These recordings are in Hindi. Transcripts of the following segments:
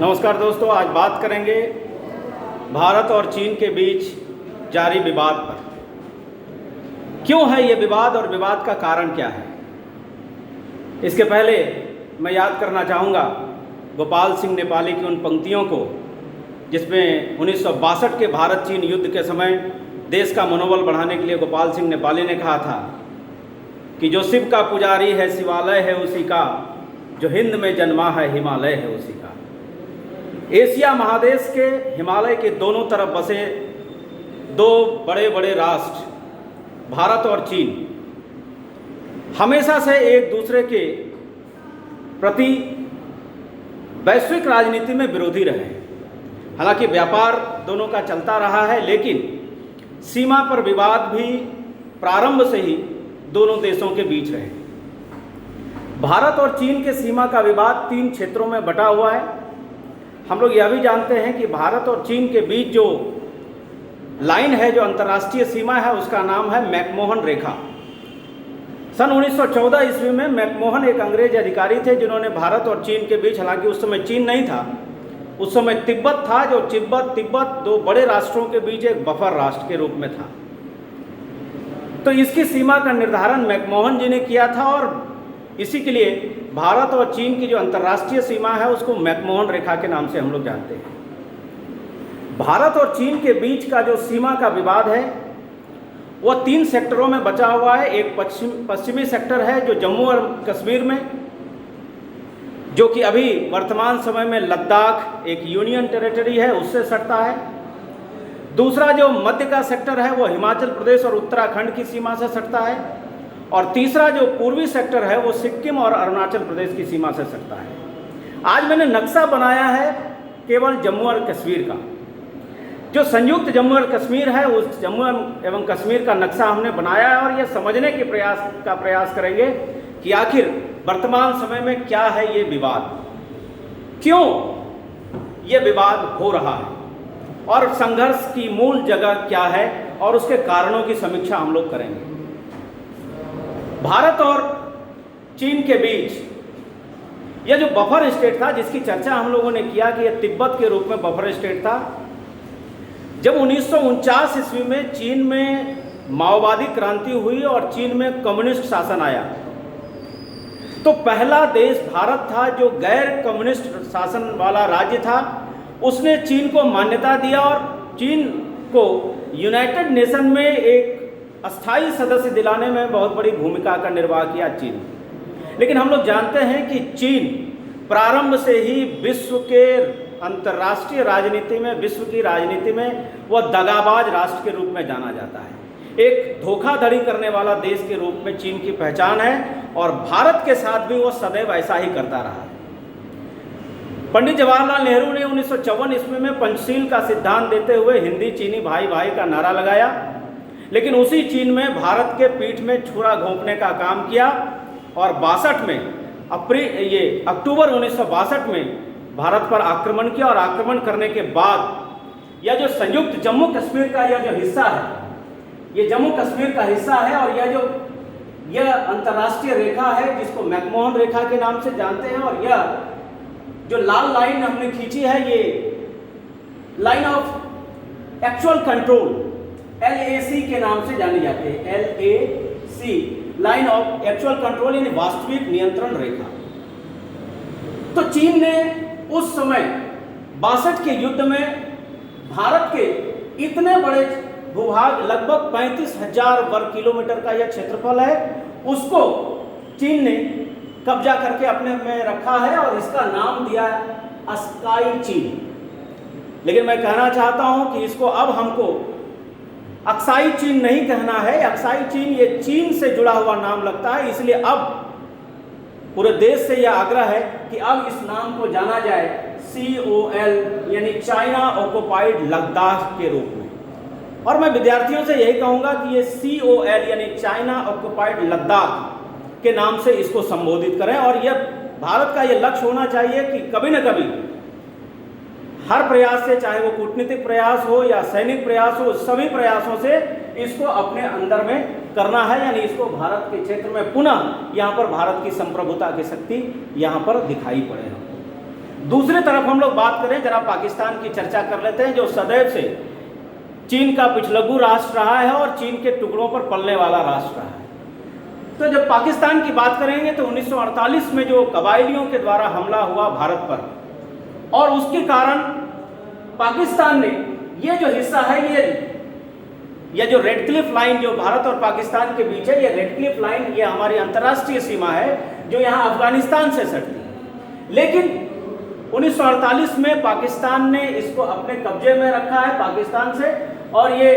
नमस्कार दोस्तों, आज बात करेंगे भारत और चीन के बीच जारी विवाद पर। क्यों है ये विवाद और विवाद का कारण क्या है? इसके पहले मैं याद करना चाहूँगा गोपाल सिंह नेपाली की उन पंक्तियों को जिसमें 1962 के भारत चीन युद्ध के समय देश का मनोबल बढ़ाने के लिए गोपाल सिंह नेपाली ने कहा था कि जो शिव का पुजारी है शिवालय है उसी का, जो हिंद में जन्मा है हिमालय है उसी का। एशिया महादेश के हिमालय के दोनों तरफ बसे दो बड़े बड़े राष्ट्र भारत और चीन हमेशा से एक दूसरे के प्रति वैश्विक राजनीति में विरोधी रहे हैं। हालांकि व्यापार दोनों का चलता रहा है, लेकिन सीमा पर विवाद भी प्रारंभ से ही दोनों देशों के बीच रहे। भारत और चीन के सीमा का विवाद 3 क्षेत्रों में बटा हुआ है। हम लोग यह भी जानते हैं कि भारत और चीन के बीच जो लाइन है, जो अंतर्राष्ट्रीय सीमा है, उसका नाम है मैकमोहन रेखा। सन 1914 ईस्वी में मैकमोहन एक अंग्रेज अधिकारी थे जिन्होंने भारत और चीन के बीच, हालांकि उस समय चीन नहीं था, उस समय तिब्बत था, जो तिब्बत दो बड़े राष्ट्रों के बीच एक बफर राष्ट्र के रूप में था। तो इसकी सीमा का निर्धारण मैकमोहन जी ने किया था और इसी के लिए भारत और चीन की जो अंतर्राष्ट्रीय सीमा है उसको मैकमोहन रेखा के नाम से हम लोग जानते हैं। भारत और चीन के बीच का जो सीमा का विवाद है वह 3 सेक्टरों में बचा हुआ है। एक पश्चिमी सेक्टर है जो जम्मू और कश्मीर में, जो कि अभी वर्तमान समय में लद्दाख एक यूनियन टेरिटरी है, उससे सटता है। दूसरा जो मध्य का सेक्टर है वो हिमाचल प्रदेश और उत्तराखंड की सीमा से सटता है, और तीसरा जो पूर्वी सेक्टर है वो सिक्किम और अरुणाचल प्रदेश की सीमा से सटता है। आज मैंने नक्शा बनाया है केवल जम्मू और कश्मीर का। जो संयुक्त जम्मू और कश्मीर है उस जम्मू एवं कश्मीर का नक्शा हमने बनाया है और ये समझने के प्रयास करेंगे कि आखिर वर्तमान समय में क्या है ये विवाद, क्यों ये विवाद हो रहा है और संघर्ष की मूल जगह क्या है और उसके कारणों की समीक्षा हम लोग करेंगे। भारत और चीन के बीच यह जो बफर स्टेट था जिसकी चर्चा हम लोगों ने किया कि यह तिब्बत के रूप में बफर स्टेट था। जब 1949 ईस्वी में चीन में माओवादी क्रांति हुई और चीन में कम्युनिस्ट शासन आया, तो पहला देश भारत था जो गैर कम्युनिस्ट शासन वाला राज्य था। उसने चीन को मान्यता दिया और चीन को यूनाइटेड नेशन में एक अस्थायी सदस्य दिलाने में बहुत बड़ी भूमिका का निर्वाह किया चीन। लेकिन हम लोग जानते हैं कि चीन प्रारंभ से ही विश्व के अंतर्राष्ट्रीय राजनीति में, विश्व की राजनीति में वह दगाबाज राष्ट्र के रूप में जाना जाता है। एक धोखाधड़ी करने वाला देश के रूप में चीन की पहचान है और भारत के साथ भी वह सदैव ऐसा ही करता रहा है। पंडित जवाहरलाल नेहरू ने 1954 ईस्वी में पंचशील का सिद्धांत देते हुए हिंदी चीनी भाई भाई का नारा लगाया, लेकिन उसी चीन में भारत के पीठ में छुरा घोंपने का काम किया और 62 में अक्टूबर 1962 में भारत पर आक्रमण किया। और आक्रमण करने के बाद यह जो संयुक्त जम्मू कश्मीर का यह जो हिस्सा है, ये जम्मू कश्मीर का हिस्सा है और यह अंतर्राष्ट्रीय रेखा है जिसको मैकमोहन रेखा के नाम से जानते हैं। और यह जो लाल लाइन हमने खींची है ये line of actual control LAC के नाम से जानी जाती है। LAC line of actual control यानी वास्तविक नियंत्रण रेखा। तो चीन ने उस समय 62 के युद्ध में भारत के इतने बड़े भूभाग, लगभग 35,000 वर्ग किलोमीटर का यह क्षेत्रफल है, उसको चीन ने कब्जा करके अपने में रखा है और इसका नाम दिया है स्काई चीन। लेकिन मैं कहना चाहता हूं कि इसको अब हमको अक्साई चीन नहीं कहना है। अक्साई चीन ये चीन से जुड़ा हुआ नाम लगता है, इसलिए अब पूरे देश से यह आग्रह है कि अब इस नाम को जाना जाए COL यानी चाइना ऑक्युपाइड लद्दाख के रूप में। और मैं विद्यार्थियों से यही कहूँगा कि ये COL यानी चाइना ऑक्युपाइड लद्दाख के नाम से इसको संबोधित करें। और यह भारत का यह लक्ष्य होना चाहिए कि कभी न कभी हर प्रयास से, चाहे वो कूटनीतिक प्रयास हो या सैनिक प्रयास हो, सभी प्रयासों से इसको अपने अंदर में करना है, यानी इसको भारत के क्षेत्र में पुनः यहाँ पर भारत की संप्रभुता की शक्ति यहाँ पर दिखाई पड़े। दूसरी तरफ हम लोग बात करें, जरा पाकिस्तान की चर्चा कर लेते हैं, जो सदैव से चीन का पिछलग्गू राष्ट्र रहा है और चीन के टुकड़ों पर पलने वाला राष्ट्र रहा है। तो जब पाकिस्तान की बात करेंगे तो 1948 में जो कबायलियों के द्वारा हमला हुआ भारत पर, और उसके कारण पाकिस्तान ने ये जो हिस्सा है, ये जो रेड क्लिफ लाइन जो भारत और पाकिस्तान के बीच है, ये रेड क्लिफ लाइन ये हमारी अंतर्राष्ट्रीय सीमा है जो यहाँ अफगानिस्तान से सटती है। लेकिन 1948 में पाकिस्तान ने इसको अपने कब्जे में रखा है पाकिस्तान से, और ये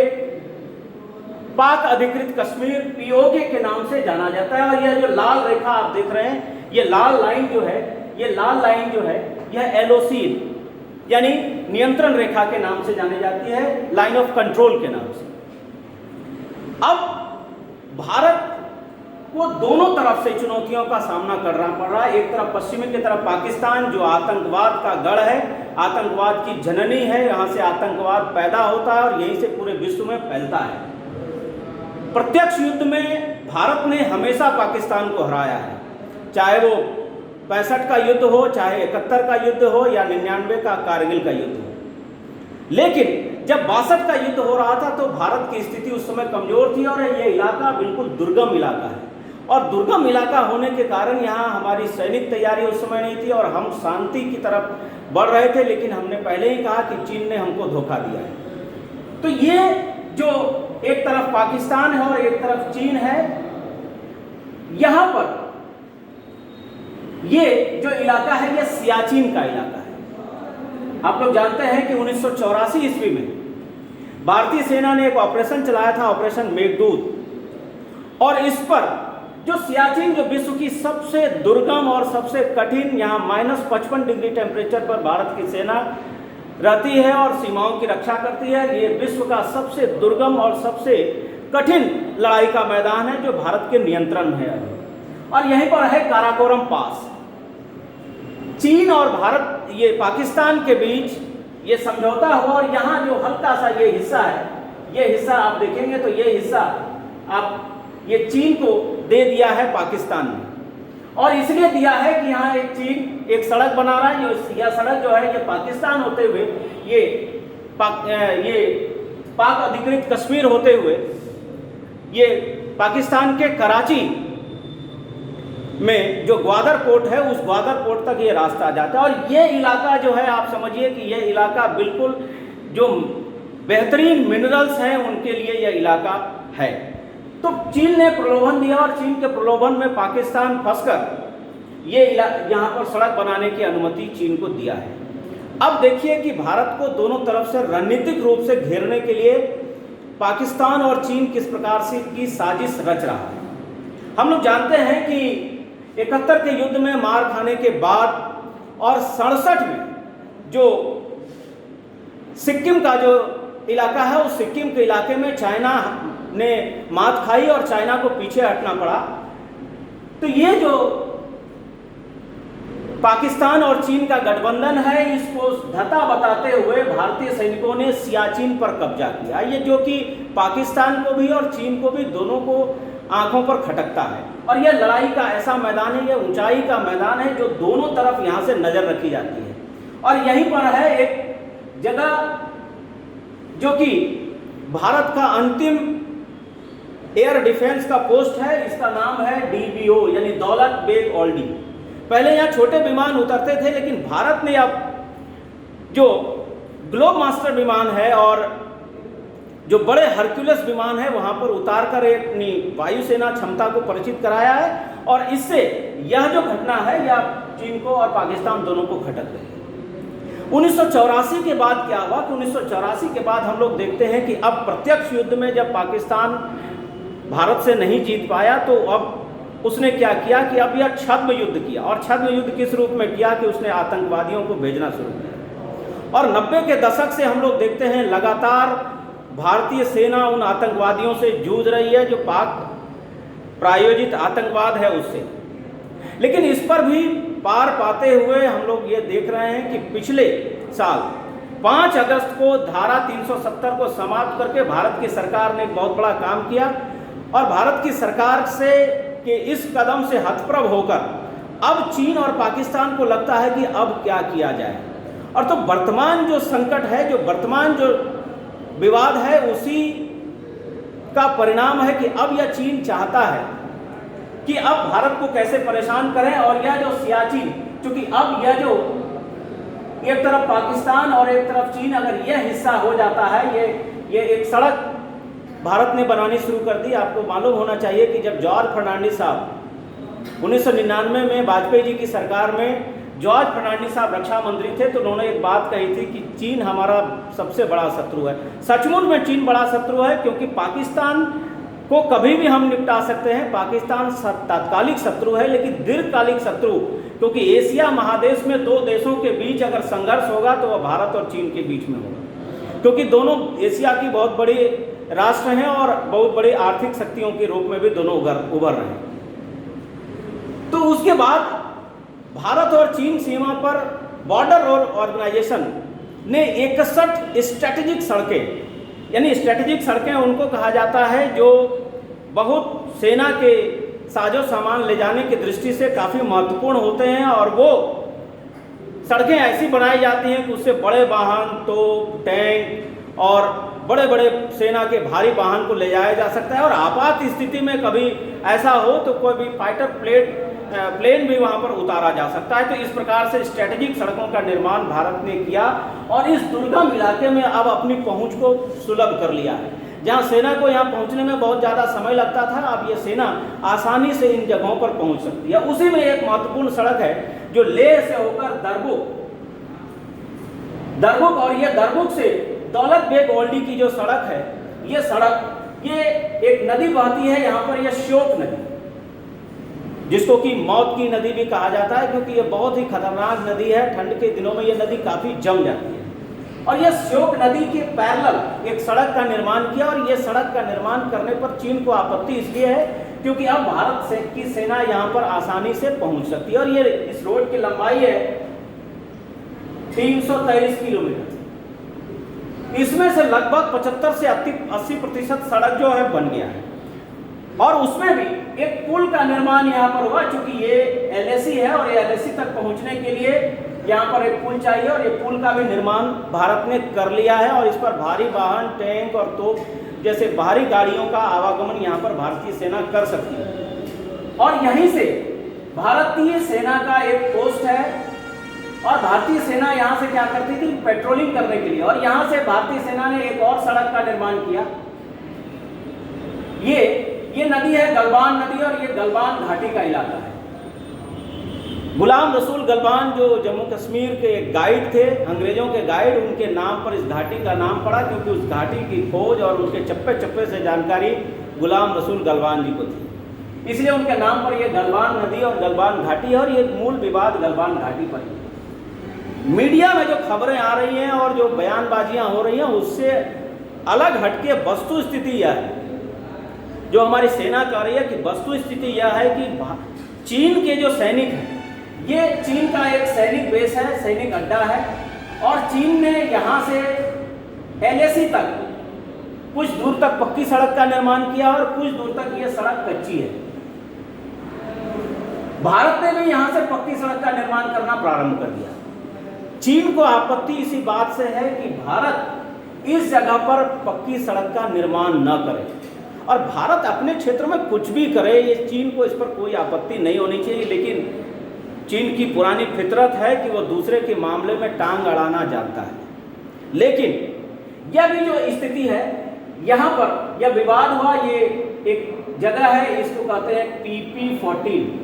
पाक अधिकृत कश्मीर पीओके के नाम से जाना जाता है। और यह जो लाल रेखा आप देख रहे हैं, ये लाल लाइन जो है, यह एलओसी यानी नियंत्रण रेखा के नाम से जानी जाती है, लाइन ऑफ कंट्रोल के नाम से। अब भारत को दोनों तरफ से चुनौतियों का सामना करना पड़ रहा है। एक तरफ पश्चिमी की तरफ पाकिस्तान जो आतंकवाद का गढ़ है, आतंकवाद की जननी है, यहाँ से आतंकवाद पैदा होता है और यहीं से पूरे विश्व में फैलता है। प्रत्यक्ष युद्ध में भारत ने हमेशा पाकिस्तान को हराया है, चाहे वो 65 का युद्ध हो, चाहे 71 का युद्ध हो, या 99 का कारगिल का युद्ध हो। लेकिन जब 62 का युद्ध हो रहा था तो भारत की स्थिति उस समय कमजोर थी और ये इलाका बिल्कुल दुर्गम इलाका है, और दुर्गम इलाका होने के कारण यहाँ हमारी सैनिक तैयारी उस समय नहीं थी और हम शांति की तरफ बढ़ रहे थे। लेकिन हमने पहले ही कहा कि चीन ने हमको धोखा दिया है। तो ये जो एक तरफ पाकिस्तान है और एक तरफ चीन है, यहाँ पर ये जो इलाका है ये सियाचिन का इलाका है। आप लोग जानते हैं कि 1984 ईस्वी में भारतीय सेना ने एक ऑपरेशन चलाया था, ऑपरेशन मेघदूत, और इस पर जो सियाचिन जो विश्व की सबसे दुर्गम और सबसे कठिन, यहाँ -55 डिग्री टेम्परेचर पर भारत की सेना रहती है और सीमाओं की रक्षा करती है। ये विश्व का सबसे दुर्गम और सबसे कठिन लड़ाई का मैदान है जो भारत के नियंत्रण में है। और यहीं पर है काराकोरम पास। चीन और भारत, ये पाकिस्तान के बीच ये समझौता हुआ, और यहाँ जो हल्का सा ये हिस्सा है, ये हिस्सा आप देखेंगे तो ये हिस्सा आप ये चीन को दे दिया है पाकिस्तान ने, और इसलिए दिया है कि यहाँ चीन एक सड़क बना रहा है। यह सड़क जो है ये पाकिस्तान होते हुए ये पाक अधिकृत कश्मीर होते हुए ये पाकिस्तान के कराची में जो ग्वादर पोर्ट है, उस ग्वादर पोर्ट तक ये रास्ता जाता है। और ये इलाका जो है, आप समझिए कि ये इलाका बिल्कुल जो बेहतरीन मिनरल्स हैं उनके लिए यह इलाका है। तो चीन ने प्रलोभन दिया और चीन के प्रलोभन में पाकिस्तान फंसकर ये यहाँ पर सड़क बनाने की अनुमति चीन को दिया है। अब देखिए कि भारत को दोनों तरफ से रणनीतिक रूप से घेरने के लिए पाकिस्तान और चीन किस प्रकार से की साजिश रच रहा है। हम लोग जानते हैं कि 71 के युद्ध में मार खाने के बाद और 67 में जो सिक्किम का जो इलाका है, उस सिक्किम के इलाके में चाइना ने मात खाई और चाइना को पीछे हटना पड़ा। तो ये जो पाकिस्तान और चीन का गठबंधन है, इसको धता बताते हुए भारतीय सैनिकों ने सियाचिन पर कब्जा किया, ये जो कि पाकिस्तान को भी और चीन को भी दोनों को आंखों पर खटकता है। और यह लड़ाई का ऐसा मैदान है, यह ऊंचाई का मैदान है जो दोनों तरफ यहाँ से नजर रखी जाती है। और यहीं पर है एक जगह जो कि भारत का अंतिम एयर डिफेंस का पोस्ट है, इसका नाम है DBO यानी दौलत बेग ओल्डी। पहले यहाँ छोटे विमान उतरते थे, लेकिन भारत ने अब जो ग्लोब मास्टर विमान है और जो बड़े हरक्यूलस विमान है वहाँ पर उतार कर अपनी वायुसेना क्षमता को परिचित कराया है। और इससे यह जो घटना है यह चीन को और पाकिस्तान दोनों को खटक रही है। 1984 के बाद क्या हुआ कि 1984 के बाद हम लोग देखते हैं कि अब प्रत्यक्ष युद्ध में जब पाकिस्तान भारत से नहीं जीत पाया तो अब उसने क्या किया कि अब यह छद्म युद्ध किया। और छद्म युद्ध किस रूप में किया कि उसने आतंकवादियों को भेजना शुरू किया। और 90 के दशक से हम लोग देखते हैं लगातार भारतीय सेना उन आतंकवादियों से जूझ रही है जो पाक प्रायोजित आतंकवाद है उससे। लेकिन इस पर भी पार पाते हुए हम लोग ये देख रहे हैं कि पिछले साल 5 अगस्त को धारा 370 को समाप्त करके भारत की सरकार ने एक बहुत बड़ा काम किया। और भारत की सरकार से के इस कदम से हतप्रभ होकर अब चीन और पाकिस्तान को लगता है कि अब क्या किया जाए, और तो वर्तमान जो संकट है, जो वर्तमान जो विवाद है, उसी का परिणाम है कि अब यह चीन चाहता है कि अब भारत को कैसे परेशान करें। और यह जो सियाचिन, क्योंकि अब यह जो एक तरफ पाकिस्तान और एक तरफ चीन, अगर यह हिस्सा हो जाता है, ये एक सड़क भारत ने बनानी शुरू कर दी। आपको मालूम होना चाहिए कि जब जॉर्ज फर्नांडिस साहब 1999 में वाजपेयी जी की सरकार में जॉर्ज फर्नांडिस साहब रक्षा मंत्री थे, तो उन्होंने एक बात कही थी कि चीन हमारा सबसे बड़ा शत्रु है। सचमुच में चीन बड़ा शत्रु है, क्योंकि पाकिस्तान को कभी भी हम निपटा सकते हैं। पाकिस्तान तात्कालिक शत्रु है, लेकिन दीर्घकालिक शत्रु, क्योंकि एशिया महादेश में दो देशों के बीच अगर संघर्ष होगा तो वह भारत और चीन के बीच में होगा, क्योंकि दोनों एशिया की बहुत बड़ी राष्ट्र हैं और बहुत बड़ी आर्थिक शक्तियों के रूप में भी दोनों उभर रहे हैं। तो उसके बाद भारत और चीन सीमा पर बॉर्डर ऑर्गेनाइजेशन ने 61 स्ट्रेटेजिक सड़कें, यानी स्ट्रेटेजिक सड़कें उनको कहा जाता है जो बहुत सेना के साजो सामान ले जाने की दृष्टि से काफ़ी महत्वपूर्ण होते हैं, और वो सड़कें ऐसी बनाई जाती हैं कि उससे बड़े वाहन, तोप, टैंक और बड़े बड़े सेना के भारी वाहन को ले जाया जा सकता है। और आपात स्थिति में कभी ऐसा हो तो कोई भी फाइटर प्लेन भी वहाँ पर उतारा जा सकता है। तो इस प्रकार से स्ट्रेटेजिक सड़कों का निर्माण भारत ने किया और इस दुर्गम इलाके में अब अपनी पहुँच को सुलभ कर लिया है। जहाँ सेना को यहाँ पहुँचने में बहुत ज़्यादा समय लगता था, अब ये सेना आसानी से इन जगहों पर पहुँच सकती है। उसी में एक महत्वपूर्ण सड़क है जो लेह से होकर दरबुक और ये दरबुक से दौलत बेग ओल्डी की जो सड़क है, ये सड़क, ये एक नदी बहती है यहाँ पर, यह श्योक नदी, जिसको कि मौत की नदी भी कहा जाता है, क्योंकि ये बहुत ही खतरनाक नदी है। ठंड के दिनों में ये नदी काफ़ी जम जाती है। और यह श्योक नदी के पैरेलल एक सड़क का निर्माण किया, और यह सड़क का निर्माण करने पर चीन को आपत्ति इसलिए है क्योंकि अब भारत की सेना यहाँ पर आसानी से पहुँच सकती है। और ये इस रोड की लंबाई है 323 किलोमीटर। इसमें से लगभग 75 से 80% सड़क जो है बन गया है, और उसमें भी एक पुल का निर्माण यहाँ पर हुआ, क्योंकि ये एलएसी है और ये एलएसी तक पहुँचने के लिए यहाँ पर एक पुल चाहिए, और ये पुल का भी निर्माण भारत ने कर लिया है। और इस पर भारी वाहन, टैंक और तोप जैसे भारी गाड़ियों का आवागमन यहाँ पर भारतीय सेना कर सकती है। और यहीं से भारतीय सेना का एक पोस्ट है, और भारतीय सेना यहाँ से क्या करती थी, पेट्रोलिंग करने के लिए। और यहाँ से भारतीय सेना ने एक और सड़क का निर्माण किया। ये नदी है गलवान नदी, और ये गलवान घाटी का इलाका है। गुलाम रसूल गलवान जो जम्मू कश्मीर के गाइड थे, अंग्रेजों के गाइड, उनके नाम पर इस घाटी का नाम पड़ा, क्योंकि उस घाटी की खोज और उसके चप्पे चप्पे से जानकारी गुलाम रसूल गलवान जी को थी, इसलिए उनके नाम पर यह गलवान नदी और गलवान घाटी है। और ये मूल विवाद गलवान घाटी पर है। मीडिया में जो खबरें आ रही हैं और जो बयानबाजियां हो रही हैं, उससे अलग हटके वस्तु स्थिति यह है, जो हमारी सेना कह रही है कि वस्तु स्थिति यह है कि चीन के जो सैनिक हैं, ये चीन का एक सैनिक बेस है, सैनिक अड्डा है, और चीन ने यहाँ से एलएसी तक कुछ दूर तक पक्की सड़क का निर्माण किया और कुछ दूर तक ये सड़क कच्ची है। भारत ने भी यहाँ से पक्की सड़क का निर्माण करना प्रारंभ कर दिया। चीन को आपत्ति इसी बात से है कि भारत इस जगह पर पक्की सड़क का निर्माण न करे, और भारत अपने क्षेत्र में कुछ भी करे, ये चीन को इस पर कोई आपत्ति नहीं होनी चाहिए। लेकिन चीन की पुरानी फितरत है कि वो दूसरे के मामले में टांग अड़ाना जानता है। लेकिन यह भी जो स्थिति है, यहाँ पर यह विवाद हुआ, ये एक जगह है, इसको कहते हैं PP14,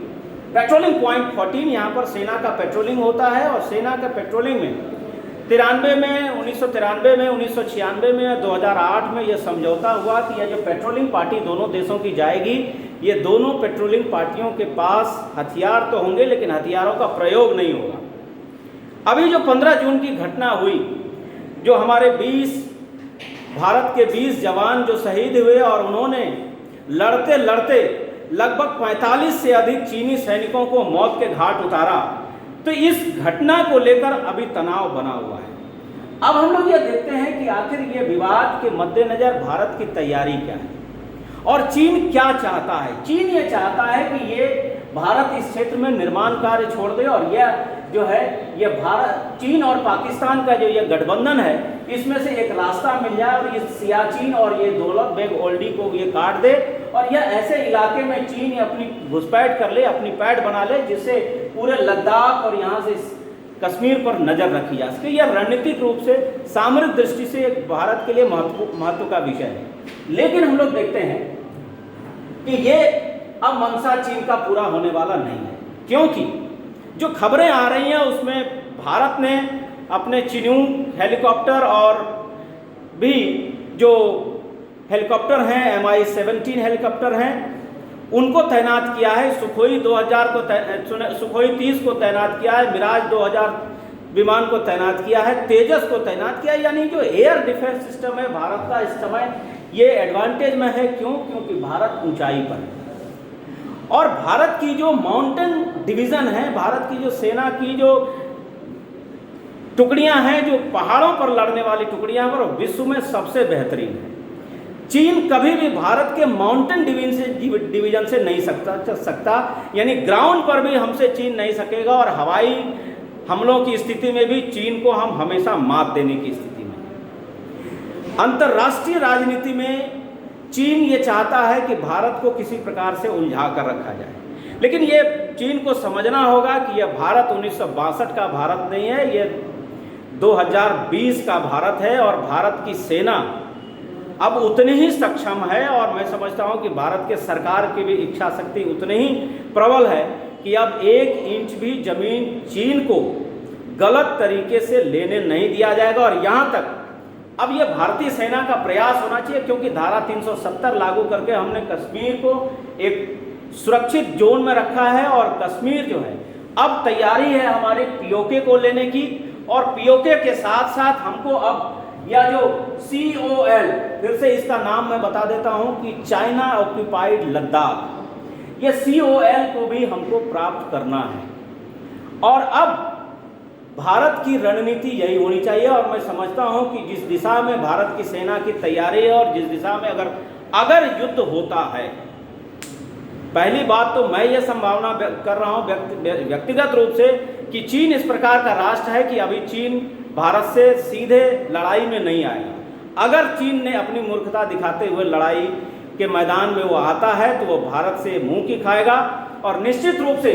पेट्रोलिंग पॉइंट 14। यहाँ पर सेना का पेट्रोलिंग होता है, और सेना का पेट्रोलिंग में 1993 में, 1996 में और 2008 में यह समझौता हुआ कि यह जो पेट्रोलिंग पार्टी दोनों देशों की जाएगी, ये दोनों पेट्रोलिंग पार्टियों के पास हथियार तो होंगे, लेकिन हथियारों का प्रयोग नहीं होगा। अभी जो 15 जून की घटना हुई, जो हमारे भारत के 20 जवान जो शहीद हुए, और उन्होंने लड़ते लड़ते लगभग 45 से अधिक चीनी सैनिकों को मौत के घाट उतारा, तो इस घटना को लेकर अभी तनाव बना हुआ है। अब हम लोग ये देखते हैं कि आखिर ये विवाद के मद्देनजर भारत की तैयारी क्या है और चीन क्या चाहता है। चीन ये चाहता है कि ये भारत इस क्षेत्र में निर्माण कार्य छोड़ दे और यह जो है ये भारत, चीन और पाकिस्तान का जो ये गठबंधन है, इसमें से एक रास्ता मिल जाए और ये सियाचिन और ये दौलत बेग ओल्डी को ये काट दे और यह ऐसे इलाके में चीन अपनी घुसपैठ कर ले, अपनी पैठ बना ले, जिससे पूरे लद्दाख और यहाँ से कश्मीर पर नजर रखी जा सके। यह रणनीतिक रूप से सामरिक दृष्टि से एक भारत के लिए महत्व का विषय है। लेकिन हम लोग देखते हैं कि ये अब मंशा चीन का पूरा होने वाला नहीं है, क्योंकि जो खबरें आ रही हैं उसमें भारत ने अपने चिनूक हेलीकॉप्टर और भी जो हेलीकॉप्टर हैं Mi-17 हेलीकॉप्टर हैं उनको तैनात किया है, सुखोई 30 को तैनात किया है, मिराज 2000 विमान को तैनात किया है, तेजस को तैनात किया है। यानी जो एयर डिफेंस सिस्टम है भारत का इस समय ये एडवांटेज में है। क्यों? क्योंकि भारत ऊंचाई पर है और भारत की जो माउंटेन डिवीज़न है, भारत की जो सेना की जो टुकड़ियां हैं, जो पहाड़ों पर लड़ने वाली टुकड़ियां हैं, वो विश्व में सबसे बेहतरीन है। चीन कभी भी भारत के माउंटेन डिवीजन से नहीं सकता, यानी ग्राउंड पर भी हमसे चीन नहीं सकेगा और हवाई हमलों की स्थिति में भी चीन को हम हमेशा मात देने की स्थिति में। अंतर्राष्ट्रीय राजनीति में चीन ये चाहता है कि भारत को किसी प्रकार से उलझा कर रखा जाए, लेकिन ये चीन को समझना होगा कि यह भारत 1962 का भारत नहीं है, ये 2020 का भारत है और भारत की सेना अब उतनी ही सक्षम है और मैं समझता हूं कि भारत के सरकार की भी इच्छा शक्ति उतनी ही प्रबल है कि अब 1 इंच भी जमीन चीन को गलत तरीके से लेने नहीं दिया जाएगा। और यहाँ तक अब यह भारतीय सेना का प्रयास होना चाहिए, क्योंकि धारा 370 लागू करके हमने कश्मीर को एक सुरक्षित जोन में रखा है और कश्मीर जो है अब तैयारी है हमारे पीओके को लेने की, और पीओके के साथ साथ हमको अब या जो COL, फिर से इसका नाम मैं बता देता हूं कि चाइना ऑक्यूपाइड लद्दाख, ये COL को भी हमको प्राप्त करना है। और अब भारत की रणनीति यही होनी चाहिए और मैं समझता हूं कि जिस दिशा में भारत की सेना की तैयारी है और जिस दिशा में अगर युद्ध होता है, पहली बात तो मैं ये संभावना कर रहा हूं व्यक्तिगत रूप से कि चीन इस प्रकार का राष्ट्र है कि अभी चीन भारत से सीधे लड़ाई में नहीं आएगा। अगर चीन ने अपनी मूर्खता दिखाते हुए लड़ाई के मैदान में वो आता है तो वो भारत से मुंह की खाएगा और निश्चित रूप से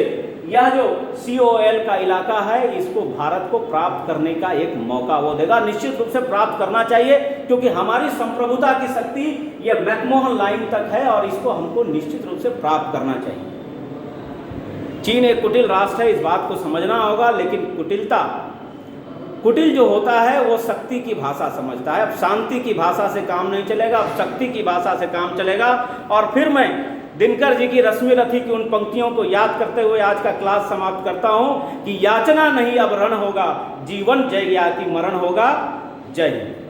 यह जो COL का इलाका है इसको भारत को प्राप्त करने का एक मौका वो देगा। निश्चित रूप से प्राप्त करना चाहिए, क्योंकि हमारी संप्रभुता की शक्ति यह मैकमोहन लाइन तक है और इसको हमको निश्चित रूप से प्राप्त करना चाहिए। चीन एक कुटिल राष्ट्र है, इस बात को समझना होगा, लेकिन कुटिल जो होता है वो शक्ति की भाषा समझता है। अब शांति की भाषा से काम नहीं चलेगा, अब शक्ति की भाषा से काम चलेगा। और फिर मैं दिनकर जी की रश्मि रथी की उन पंक्तियों को याद करते हुए आज का क्लास समाप्त करता हूं कि याचना नहीं अब रण होगा, जीवन जय या कि मरण होगा। जय हिंद।